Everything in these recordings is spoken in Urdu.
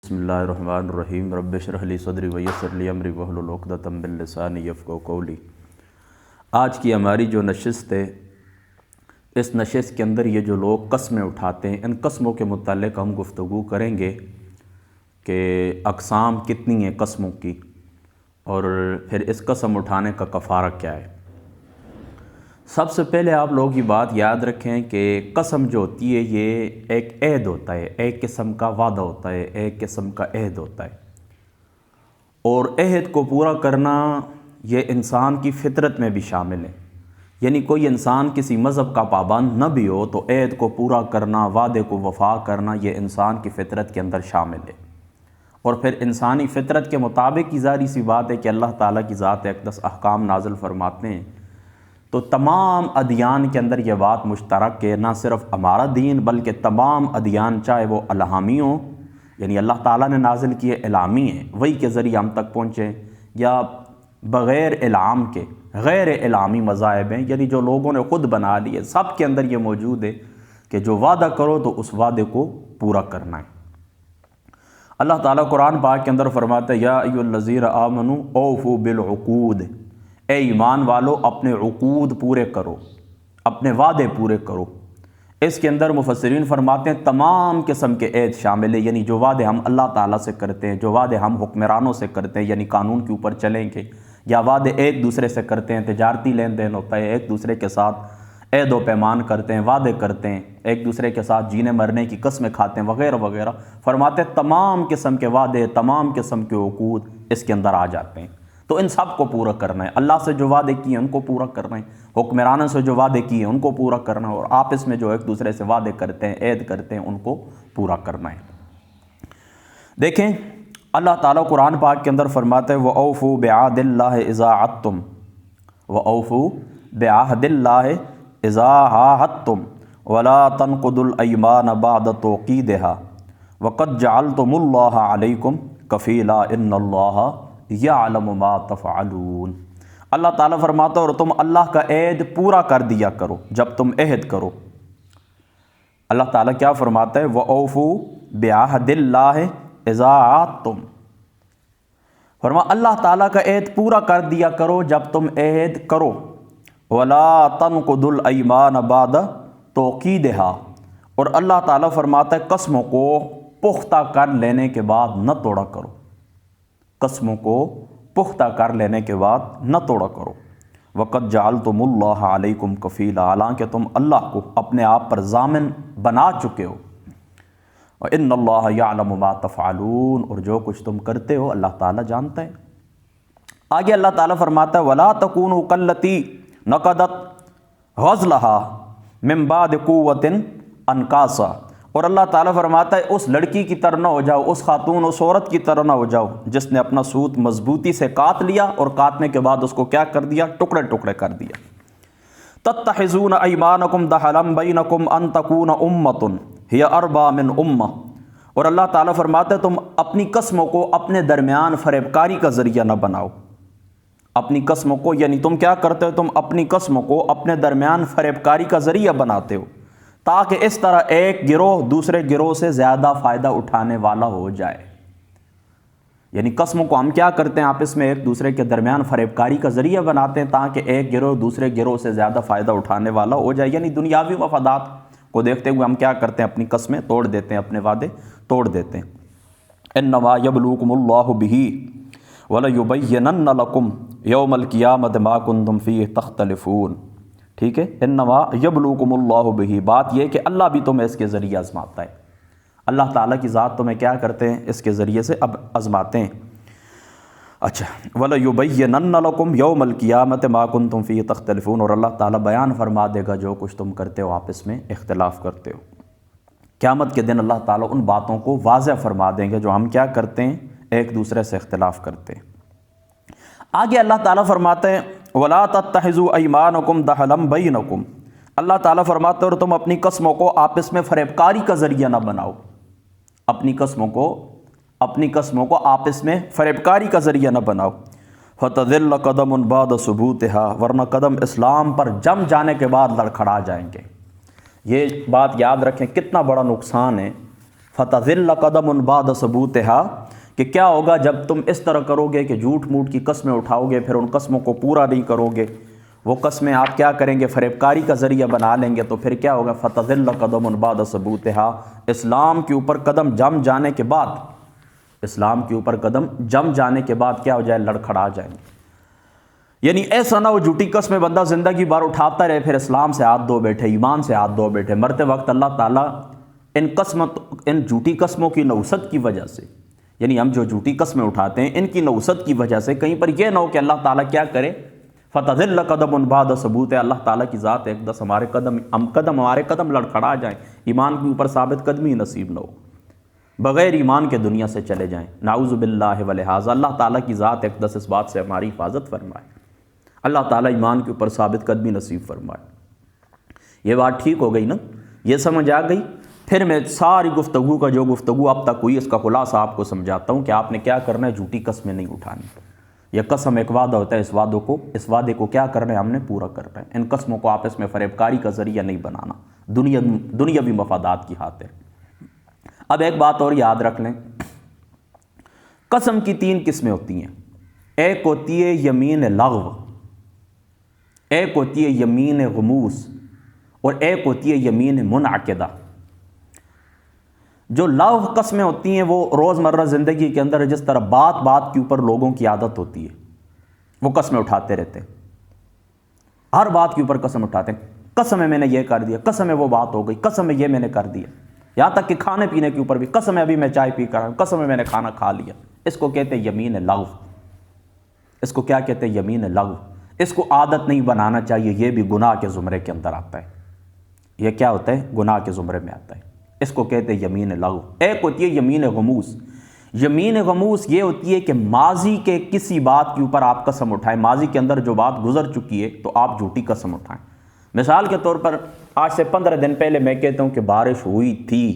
بسم اللہ الرحمن الرحیم رب اشرح لی صدری ویسر لی امری واحلل عقدۃ من لسانی یفقہوا قولی۔ آج کی ہماری جو نشست ہے، اس نشست کے اندر یہ جو لوگ قسمیں اٹھاتے ہیں، ان قسموں کے متعلق ہم گفتگو کریں گے کہ اقسام کتنی ہیں قسموں کی، اور پھر اس قسم اٹھانے کا کفارہ کیا ہے۔ سب سے پہلے آپ لوگ یہ بات یاد رکھیں کہ قسم جو ہوتی ہے یہ ایک عہد ہوتا ہے، ایک قسم کا وعدہ ہوتا ہے، ایک قسم کا عہد ہوتا ہے، اور عہد کو پورا کرنا یہ انسان کی فطرت میں بھی شامل ہے۔ یعنی کوئی انسان کسی مذہب کا پابند نہ بھی ہو تو عہد کو پورا کرنا، وعدے کو وفا کرنا یہ انسان کی فطرت کے اندر شامل ہے۔ اور پھر انسانی فطرت کے مطابق ہی ظاہری سی بات ہے کہ اللہ تعالیٰ کی ذات اقدس احکام نازل فرماتے ہیں، تو تمام ادیان کے اندر یہ بات مشترک ہے، نہ صرف ہمارا دین بلکہ تمام ادیان، چاہے وہ الہامی ہوں، یعنی اللہ تعالیٰ نے نازل کیے الہامی ہیں، وہی کے ذریعے ہم تک پہنچیں، یا بغیر الہام کے غیر الہامی مذاہب ہیں، یعنی جو لوگوں نے خود بنا لیے، سب کے اندر یہ موجود ہے کہ جو وعدہ کرو تو اس وعدے کو پورا کرنا ہے۔ اللہ تعالیٰ قرآن پاک کے اندر فرماتا ہے یا ایھا الذین آمنوا اوفوا بالعقود، اے ایمان والو اپنے عقود پورے کرو، اپنے وعدے پورے کرو۔ اس کے اندر مفسرین فرماتے ہیں تمام قسم کے عہد شامل ہے، یعنی جو وعدے ہم اللہ تعالیٰ سے کرتے ہیں، جو وعدے ہم حکمرانوں سے کرتے ہیں، یعنی قانون کے اوپر چلیں گے، یا وعدے ایک دوسرے سے کرتے ہیں، تجارتی لین دین ہوتا ہے، ایک دوسرے کے ساتھ عہد و پیمان کرتے ہیں، وعدے کرتے ہیں، ایک دوسرے کے ساتھ جینے مرنے کی قسمیں کھاتے ہیں وغیرہ وغیرہ، فرماتے ہیں تمام قسم کے وعدے، تمام قسم کے عقود اس کے اندر آ جاتے ہیں۔ تو ان سب کو پورا کرنا ہے، اللہ سے جو وعدے کیے ہیں ان کو پورا کرنا ہے، حکمرانوں سے جو وعدے کیے ہیں ان کو پورا کرنا ہے، اور آپس میں جو ایک دوسرے سے وعدے کرتے ہیں، عہد کرتے ہیں، ان کو پورا کرنا ہے۔ دیکھیں اللہ تعالیٰ قرآن پاک کے اندر فرماتے ہیں وَأَوْفُوا بِعَهْدِ اللَّهِ إِذَا عَهَدتُّمْ وَأَوْفُوا بِعَهْدِ اللَّهِ إِذَا عَاهَدتُّمْ وَلَا تَنقُضُوا الْأَيْمَانَ بَعْدَ تَوْكِيدِهَا وَقَدْ جَعَلْتُمُ اللَّهَ عَلَيْكُمْ كَفِيلًا إِنَّ اللَّهَ یعلم ما تفعلون۔ اللہ تعالیٰ فرماتا ہے اور تم اللہ کا عہد پورا کر دیا کرو جب تم عہد کرو۔ اللہ تعالیٰ کیا فرماتا ہے وَأَوْفُوا بِعَهْدِ اللَّهِ إِذَا عَاهَدتُّمْ، فرمایا اللہ تعالیٰ کا عہد پورا کر دیا کرو جب تم عہد کرو، وَلَا تَنْقُضُوا الْأَيْمَانَ بَعْدَ تَوْكِيدِهَا، اور اللہ تعالیٰ فرماتا ہے قسموں کو پختہ کر لینے کے بعد نہ توڑا کرو، قسموں کو پختہ کر لینے کے بعد نہ توڑا کرو۔ وَقَدْ جَعَلْتُمُ اللَّهَ عَلَيْكُمْ كَفِيلًا، حالانکہ تم اللہ کو اپنے آپ پر ضامن بنا چکے ہو۔ وَإِنَّ اللَّهَ يَعْلَمُ مَا تَفْعَلُونَ، اور جو کچھ تم کرتے ہو اللہ تعالیٰ جانتا ہے۔ آگے اللہ تعالیٰ فرماتا ہے وَلَا تَكُونُوا كَالَّتِي نَقَضَتْ غَزْلَهَا مِن بَعْدِ قُوَّةٍ أَنْكَاثًا، اور اللہ تعالیٰ فرماتا ہے اس لڑکی کی طرح نہ ہو جاؤ، اس خاتون اس عورت کی طرح نہ ہو جاؤ جس نے اپنا سوت مضبوطی سے کاٹ لیا، اور کاٹنے کے بعد اس کو کیا کر دیا، ٹکڑے ٹکڑے کر دیا۔ تتخذون ایمانکم دخلا بینکم ان تکون امۃ ہی اربا من امہ، اور اللہ تعالیٰ فرماتا ہے تم اپنی قسموں کو اپنے درمیان فریب کاری کا ذریعہ نہ بناؤ۔ اپنی قسموں کو، یعنی تم کیا کرتے ہو، تم اپنی قسموں کو اپنے درمیان فریب کاری کا ذریعہ بناتے ہو، تاکہ اس طرح ایک گروہ دوسرے گروہ سے زیادہ فائدہ اٹھانے والا ہو جائے۔ یعنی قسموں کو ہم کیا کرتے ہیں، آپس میں ایک دوسرے کے درمیان فریب کاری کا ذریعہ بناتے ہیں تاکہ ایک گروہ دوسرے گروہ سے زیادہ فائدہ اٹھانے والا ہو جائے، یعنی دنیاوی مفادات کو دیکھتے ہوئے ہم کیا کرتے ہیں، اپنی قسمیں توڑ دیتے ہیں، اپنے وعدے توڑ دیتے ہیں۔ انما یبلوکم اللہ بہ ولیبینن لکم یوم القیامۃ ما کنتم فیہ تختلفون۔ ٹھیک ہے، انما یبلوکم اللہ بہ، بات یہ کہ اللہ بھی تمہیں اس کے ذریعے آزماتا ہے، اللہ تعالیٰ کی ذات تمہیں کیا کرتے ہیں، اس کے ذریعے سے اب آزماتے ہیں۔ اچھا، وَلَيُبَيِّنَنَّ لَكُمْ يَوْمَ الْقِيَامَةِ مَا كُنْتُمْ فِيهِ تَخْتَلِفُونَ، اور اللہ تعالیٰ بیان فرما دے گا جو کچھ تم کرتے ہو، آپس میں اختلاف کرتے ہو۔ قیامت کے دن اللہ تعالیٰ ان باتوں کو واضح فرما دیں گے جو ہم کیا کرتے ہیں، ایک دوسرے سے اختلاف کرتے ہیں۔ آگے اللہ تعالیٰ فرماتے ہیں وَلَا تَتَّخِذُوا أَيْمَانَكُمْ دَخْلًا بَيْنَكُمْ، اللہ تعالیٰ فرماتے ہیں اور تم اپنی قسموں کو آپس میں فریب کاری کا ذریعہ نہ بناؤ، اپنی قسموں کو آپس میں فریب کاری کا ذریعہ نہ بناؤ۔ فَتَذِلَّ قَدَمٌ بَعْدَ ثُبُوتِهَا، ورنہ قدم اسلام پر جم جانے کے بعد لڑکھڑا جائیں گے۔ یہ بات یاد رکھیں، کتنا بڑا نقصان ہے فتذل قدم بعد ثبوتها، کہ کیا ہوگا جب تم اس طرح کرو گے کہ جھوٹ موٹ کی قسمیں اٹھاؤ گے، پھر ان قسموں کو پورا نہیں کرو گے، وہ قسمیں آپ کیا کریں گے، فریب کاری کا ذریعہ بنا لیں گے، تو پھر کیا ہوگا، فتذل قدم بعد ثبوتها، اسلام کے اوپر قدم جم جانے کے بعد، اسلام کے اوپر قدم جم جانے کے بعد کیا ہو جائے، لڑکھڑا جائیں گے۔ یعنی ایسا نہ ہو جھوٹی قسمیں بندہ زندگی بھر اٹھاتا رہے، پھر اسلام سے ہاتھ دھو بیٹھے، ایمان سے ہاتھ دھو بیٹھے، مرتے وقت اللہ تعالیٰ ان جھوٹی قسموں کی نوست کی وجہ سے، یعنی ہم جو جھوٹی قسمیں اٹھاتے ہیں ان کی نوست کی وجہ سے کہیں پر یہ نہ ہو کہ اللہ تعالیٰ کیا کرے، فتذل قدم بعد ثبوت، اللہ تعالیٰ کی ذات اقدس ہمارے قدم لڑکھڑا جائیں، ایمان کے اوپر ثابت قدمی نصیب نہ ہو، بغیر ایمان کے دنیا سے چلے جائیں، نعوذ باللہ ولہذا۔ اللہ تعالیٰ کی ذات اقدس اس بات سے ہماری حفاظت فرمائے، اللہ تعالیٰ ایمان کے اوپر ثابت قدمی نصیب فرمائے۔ یہ بات ٹھیک ہو گئی نا، یہ سمجھ آ گئی؟ پھر میں ساری گفتگو کا جو گفتگو اب تک ہوئی اس کا خلاصہ آپ کو سمجھاتا ہوں کہ آپ نے کیا کرنا ہے، جھوٹی قسمیں نہیں اٹھانی۔ یہ قسم ایک وعدہ ہوتا ہے، اس وعدے کو کیا کرنا ہے، ہم نے پورا کرنا ہے۔ ان قسموں کو آپس میں فریب کاری کا ذریعہ نہیں بنانا، دنیاوی مفادات کی خاطر۔ اب ایک بات اور یاد رکھ لیں، قسم کی 3 قسمیں ہوتی ہیں، ایک ہوتی ہے یمین لغو، ایک ہوتی ہے یمین غموس، اور ایک ہوتی ہے یمین منعقدہ۔ جو لغو قسمیں ہوتی ہیں وہ روزمرہ زندگی کے اندر جس طرح بات بات کے اوپر لوگوں کی عادت ہوتی ہے، وہ قسمیں اٹھاتے رہتے ہیں، ہر بات کے اوپر قسم اٹھاتے ہیں، قسم ہے میں نے یہ کر دیا، قسم ہے وہ بات ہو گئی، قسم ہے یہ میں نے کر دیا، یہاں تک کہ کھانے پینے کے اوپر بھی قسم ہے ابھی میں چائے پی کر آیا ہوں، قسم ہے میں نے کھانا کھا لیا۔ اس کو کہتے ہیں یمین لغو، اس کو کیا کہتے ہیں، یمین لغو۔ اس کو عادت نہیں بنانا چاہیے، یہ بھی گناہ کے زمرے کے اندر آتا ہے، یہ کیا ہوتا ہے، گناہ کے زمرے میں آتا ہے، اس کو کہتے ہیں یمین لغو۔ ایک ہوتی ہے یمین غموس، یمین غموس یہ ہوتی ہے کہ ماضی کے کسی بات کے اوپر آپ قسم اٹھائیں، ماضی کے اندر جو بات گزر چکی ہے تو آپ جھوٹی قسم اٹھائیں۔ مثال کے طور پر آج سے 15 دن پہلے میں کہتا ہوں کہ بارش ہوئی تھی،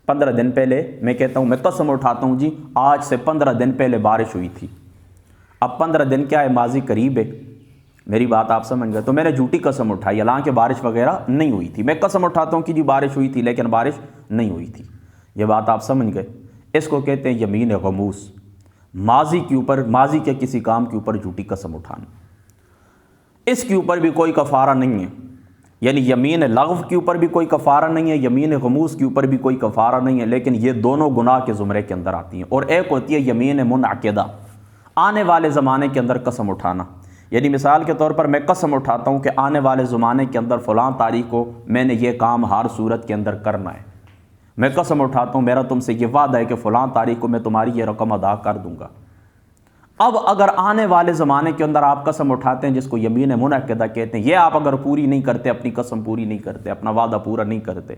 15 دن پہلے میں کہتا ہوں، میں قسم اٹھاتا ہوں جی آج سے 15 دن پہلے بارش ہوئی تھی۔ اب 15 دن کیا ہے، ماضی قریب ہے، میری بات آپ سمجھ گئے، تو میں نے جھوٹی قسم اٹھائی، حالانکہ بارش وغیرہ نہیں ہوئی تھی، میں قسم اٹھاتا ہوں کہ جی بارش ہوئی تھی لیکن بارش نہیں ہوئی تھی۔ یہ بات آپ سمجھ گئے، اس کو کہتے ہیں یمین غموس، ماضی کے اوپر، ماضی کے کسی کام کے اوپر جھوٹی قسم اٹھانا۔ اس کے اوپر بھی کوئی کفارہ نہیں ہے، یعنی یمین لغو کے اوپر بھی کوئی کفارہ نہیں ہے، یمین غموس کے اوپر بھی کوئی کفارہ نہیں ہے، لیکن یہ دونوں گناہ کے زمرے کے اندر آتی ہیں۔ اور ایک ہوتی ہے یمین منعقدہ، آنے والے زمانے کے اندر قسم اٹھانا، یعنی مثال کے طور پر میں قسم اٹھاتا ہوں کہ آنے والے زمانے کے اندر فلاں تاریخ کو میں نے یہ کام ہر صورت کے اندر کرنا ہے، میں قسم اٹھاتا ہوں میرا تم سے یہ وعدہ ہے کہ فلاں تاریخ کو میں تمہاری یہ رقم ادا کر دوں گا۔ اب اگر آنے والے زمانے کے اندر آپ قسم اٹھاتے ہیں جس کو یمین منعقدہ کہتے ہیں، یہ آپ اگر پوری نہیں کرتے، اپنی قسم پوری نہیں کرتے، اپنا وعدہ پورا نہیں کرتے،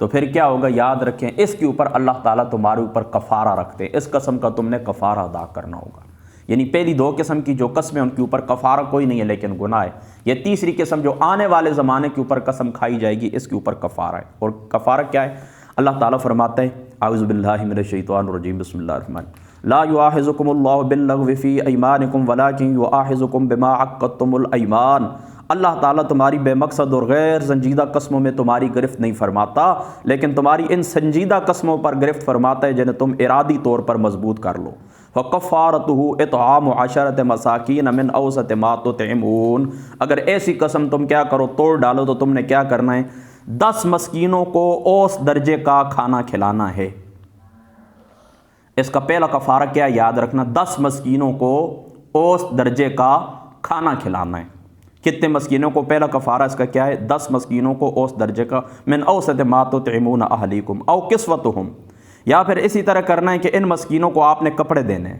تو پھر کیا ہوگا، یاد رکھیں اس کے اوپر اللہ تعالیٰ تمہارے اوپر کفارہ رکھتے ہیں، اس قسم کا تم نے کفارہ ادا کرنا ہوگا۔ یعنی پہلی 2 قسم کی جو قسمیں ان کے اوپر کفارہ کوئی نہیں ہے لیکن گناہ ہے، یہ تیسری قسم جو آنے والے زمانے کے اوپر قسم کھائی جائے گی اس کے اوپر کفارہ ہے۔ اور کفارہ کیا ہے، اللہ تعالیٰ فرماتا ہے، اعوذ باللہ من الشیطان الرجیم، بسم اللہ الرحمن الرحیم، لا یؤاخذکم اللہ باللغو فی ایمانکم ولکن یؤاخذکم بما عقدتم الایمان۔ اللہ تعالیٰ تمہاری بے مقصد اور غیر سنجیدہ قسموں میں تمہاری گرفت نہیں فرماتا، لیکن تمہاری ان سنجیدہ قسموں پر گرفت فرماتا ہے جنہیں تم ارادی طور پر مضبوط کر لو۔ فَكَفَّارَتُهُ اطعام 10 مساکین من اوسط ما تطعمون۔ اگر ایسی قسم تم کیا کرو، توڑ ڈالو، تو تم نے کیا کرنا ہے، 10 مسکینوں کو اوس درجے کا کھانا کھلانا ہے۔ اس کا پہلا کفارہ کیا ہے، یاد رکھنا، 10 مسکینوں کو اوس درجے کا کھانا کھلانا ہے۔ کتنے مسکینوں کو، پہلا کفارہ اس کا کیا ہے، 10 مسکینوں کو اوس درجے کا، من اوسط ما تطعمون اہلیکم او کسوتہم، یا پھر اسی طرح کرنا ہے کہ ان مسکینوں کو آپ نے کپڑے دینے ہیں،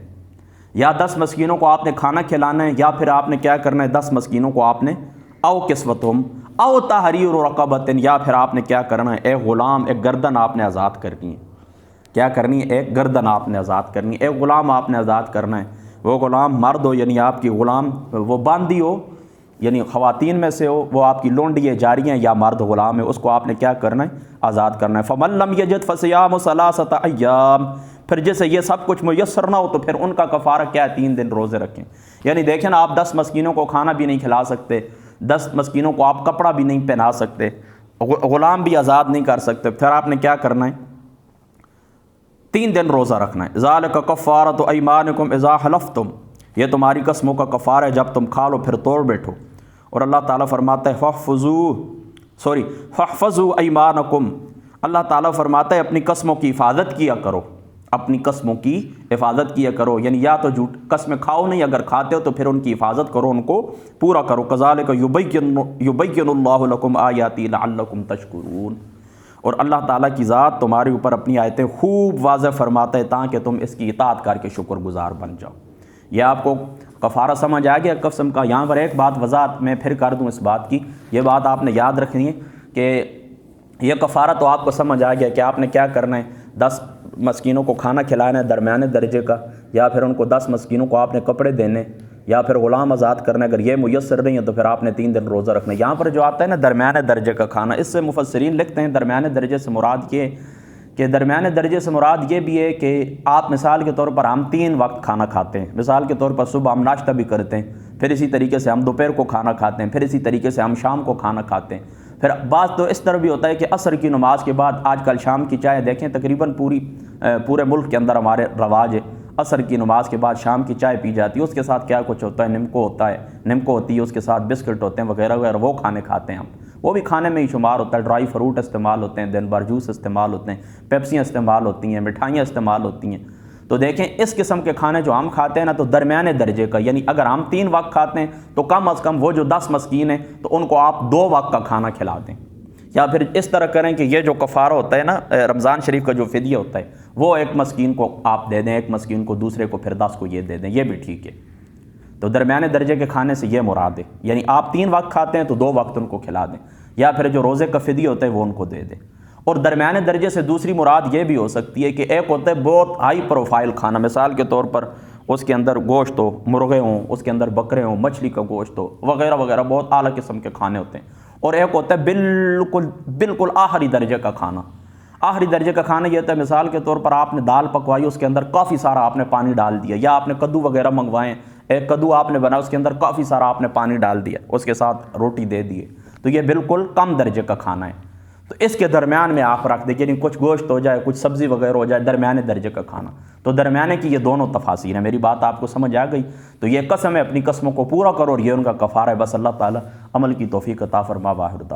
یا 10 مسکینوں کو آپ نے کھانا کھلانا ہے، یا پھر آپ نے کیا کرنا ہے، 10 مسکینوں کو آپ نے او کسوتہم او تحریر رقبۃ، یا پھر آپ نے کیا کرنا ہے، ایک غلام، ایک گردن آپ نے آزاد کرنی ہے۔ کیا کرنی ہے، ایک گردن آپ نے آزاد کرنی ہے، ایک غلام آپ نے آزاد کرنا ہے۔ وہ غلام مرد ہو یعنی آپ کی غلام وہ باندھی ہو، یعنی خواتین میں سے ہو، وہ آپ کی لونڈی ہے، جاری ہیں، یا مرد غلام ہے، اس کو آپ نے کیا کرنا ہے، آزاد کرنا ہے۔ فَمَن لَّمْ يَجِدْ فَصِيَامُ 3 ایام، پھر جیسے یہ سب کچھ میسر نہ ہو تو پھر ان کا کفارہ کیا ہے، 3 دن روزے رکھیں۔ یعنی دیکھیں نا، آپ 10 مسکینوں کو کھانا بھی نہیں کھلا سکتے، 10 مسکینوں کو آپ کپڑا بھی نہیں پہنا سکتے، غلام بھی آزاد نہیں کر سکتے، پھر آپ نے کیا کرنا ہے، 3 دن روزہ رکھنا ہے۔ ذالک کفارۃ ایمانکم اذا حلفتم، یہ تمہاری قسموں کا کفارہ ہے جب تم کھا لو پھر توڑ بیٹھو۔ اور اللہ تعالیٰ فرماتا ہے فاحفظوا ایمانکم، اللہ تعالیٰ فرماتا ہے اپنی قسموں کی حفاظت کیا کرو، اپنی قسموں کی حفاظت کیا کرو، یعنی یا تو جھوٹ قسمیں کھاؤ نہیں، اگر کھاتے ہو تو پھر ان کی حفاظت کرو، ان کو پورا کرو۔ کذالک یبین اللہ لکم آیاتی لعلکم تشکرون، اور اللہ تعالیٰ کی ذات تمہارے اوپر اپنی آیتیں خوب واضح فرماتا ہے تاکہ تم اس کی اطاعت کر کے شکر گزار بن جاؤ۔ یہ آپ کو کفارہ سمجھ آ گیا قسم کا؟ یہاں پر ایک بات وضاحت میں پھر کر دوں اس بات کی، یہ بات آپ نے یاد رکھنی ہے کہ یہ کفارہ تو آپ کو سمجھ آ گیا کہ آپ نے کیا کرنا ہے، 10 مسکینوں کو کھانا کھلانا ہے درمیانے درجے کا، یا پھر ان کو 10 مسکینوں کو آپ نے کپڑے دینے، یا پھر غلام آزاد کرنا۔ اگر یہ میسر نہیں ہے تو پھر آپ نے 3 دن روزہ رکھنا ہے۔ یہاں پر جو آتا ہے نا درمیانے درجے کا کھانا، اس سے مفسرین لکھتے ہیں درمیانے درجے سے مراد یہ کہ درمیانے درجے سے مراد یہ بھی ہے کہ آپ مثال کے طور پر ہم 3 وقت کھانا کھاتے ہیں، مثال کے طور پر صبح ہم ناشتہ بھی کرتے ہیں، پھر اسی طریقے سے ہم دوپہر کو کھانا کھاتے ہیں، پھر اسی طریقے سے ہم شام کو کھانا کھاتے ہیں۔ پھر بعض تو اس طرح بھی ہوتا ہے کہ عصر کی نماز کے بعد، آج کل شام کی چائے دیکھیں تقریباً پورے ملک کے اندر ہمارے رواج ہے، عصر کی نماز کے بعد شام کی چائے پی جاتی ہے، اس کے ساتھ کیا کچھ ہوتا ہے، نمکو ہوتی ہے، اس کے ساتھ بسکٹ ہوتے ہیں وغیرہ وغیرہ، وہ کھاتے ہیں ہم، وہ بھی کھانے میں ہی شمار ہوتا ہے۔ ڈرائی فروٹ استعمال ہوتے ہیں، دن بھر جوس استعمال ہوتے ہیں، پیپسیاں استعمال ہوتی ہیں، مٹھائیاں استعمال ہوتی ہیں۔ تو دیکھیں اس قسم کے کھانے جو ہم کھاتے ہیں نا تو درمیانے درجے کا، یعنی اگر ہم 3 وقت کھاتے ہیں تو کم از کم وہ جو 10 مسکین ہیں تو ان کو آپ 2 وقت کا کھانا کھلا دیں، یا پھر اس طرح کریں کہ یہ جو کفارہ ہوتا ہے نا رمضان شریف کا جو فدیہ ہوتا ہے وہ 1 مسکین کو آپ دے دیں، 1 مسکین کو، دوسرے کو پھر 10 کو یہ دے دیں، یہ بھی ٹھیک ہے۔ تو درمیانے درجے کے کھانے سے یہ مراد ہے، یعنی آپ 3 وقت کھاتے ہیں تو 2 وقت ان کو کھلا دیں، یا پھر جو روزے کا فدیہ ہوتا ہے وہ ان کو دے دیں۔ اور درمیانے درجے سے دوسری مراد یہ بھی ہو سکتی ہے کہ ایک ہوتا ہے بہت ہائی پروفائل کھانا، مثال کے طور پر اس کے اندر گوشت ہو، مرغے ہوں، اس کے اندر بکرے ہوں، مچھلی کا گوشت ہو وغیرہ وغیرہ، بہت اعلیٰ قسم کے کھانے ہوتے ہیں۔ اور ایک ہوتا ہے بالکل آخری درجے کا کھانا۔ آخری درجے کا کھانا یہ ہوتا ہے مثال کے طور پر آپ نے دال پکوائی، اس کے اندر کافی سارا آپ نے پانی ڈال دیا، یا آپ نے کدو وغیرہ منگوائیں، ایک کدو آپ نے بنا اس کے اندر کافی سارا آپ نے پانی ڈال دیا، اس کے ساتھ روٹی دے دیے، تو یہ بالکل کم درجے کا کھانا ہے۔ تو اس کے درمیان میں آپ رکھ دیں، یعنی کچھ گوشت ہو جائے، کچھ سبزی وغیرہ ہو جائے، درمیانے درجے کا کھانا۔ تو درمیانے کی یہ دونوں تفاسیر ہیں۔ میری بات آپ کو سمجھ آ گئی؟ تو یہ قسم ہے، اپنی قسموں کو پورا کرو، اور یہ ان کا کفارہ ہے۔ بس اللہ تعالیٰ عمل کی توفیق عطا فرما۔ واحد